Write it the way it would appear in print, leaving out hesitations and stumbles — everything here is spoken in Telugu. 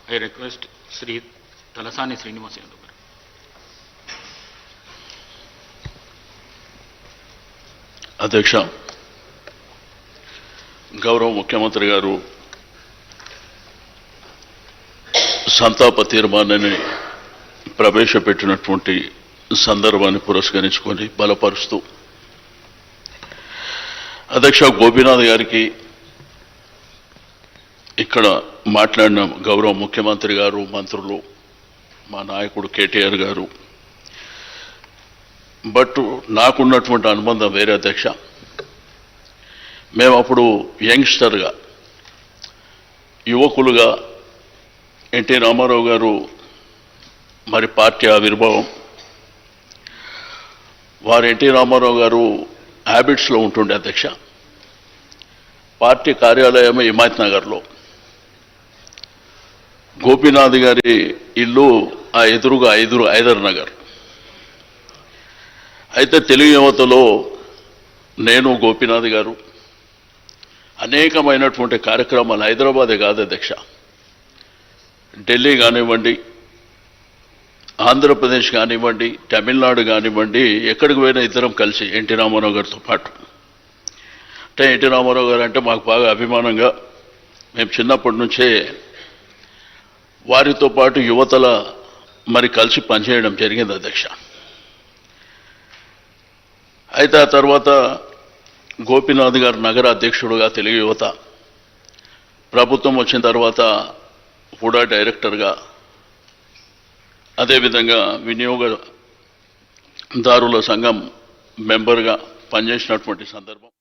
I request Sri Talasani Srinivas Yadav. అధ్యక్ష, గౌరవ ముఖ్యమంత్రి గారు సంతాప తీర్మానాన్ని ప్రవేశపెట్టినటువంటి సందర్భాన్ని పురస్కరించుకొని బలపరుస్తూ అధ్యక్ష గోపీనాథ్ గారికి ఇక్కడ మాట్లాడిన గౌరవ ముఖ్యమంత్రి గారు, మంత్రులు, మా నాయకుడు కేటీఆర్ గారు, బట్ నాకున్నటువంటి అనుబంధం వేరే అధ్యక్ష. మేము అప్పుడు యంగ్స్టర్గా, యువకులుగా ఎన్టీ రామారావు గారు మరి పార్టీ ఆవిర్భావం, వారు ఎన్టీ రామారావు గారు హ్యాబిట్స్లో ఉంటుండే అధ్యక్ష. పార్టీ కార్యాలయం హిమాయత్ నగర్లో, గోపీనాథ్ గారి ఇల్లు ఆ ఎదురుగా హైదర్ నగర్. అయితే తెలుగు యువతలో నేను, గోపీనాథ్ గారు అనేకమైనటువంటి కార్యక్రమాలు హైదరాబాదే కాదు అధ్యక్ష, ఢిల్లీ కానివ్వండి, ఆంధ్రప్రదేశ్ కానివ్వండి, తమిళనాడు కానివ్వండి, ఎక్కడికి పోయినా ఇద్దరం కలిసి ఎన్టీ రామారావు గారితో పాటు. అంటే ఎన్టీ రామారావు గారు అంటే మాకు బాగా అభిమానంగా మేము చిన్నప్పటి నుంచే వారితో పాటు యువతల మరి కలిసి పనిచేయడం జరిగింది అధ్యక్ష. అయితే ఆ తర్వాత గోపీనాథ్ గారు నగర అధ్యక్షుడుగా తెలుగు యువత, ప్రభుత్వం వచ్చిన తర్వాత కూడా డైరెక్టర్గా, అదేవిధంగా వినియోగదారుల సంఘం మెంబర్గా పనిచేసినటువంటి సందర్భం.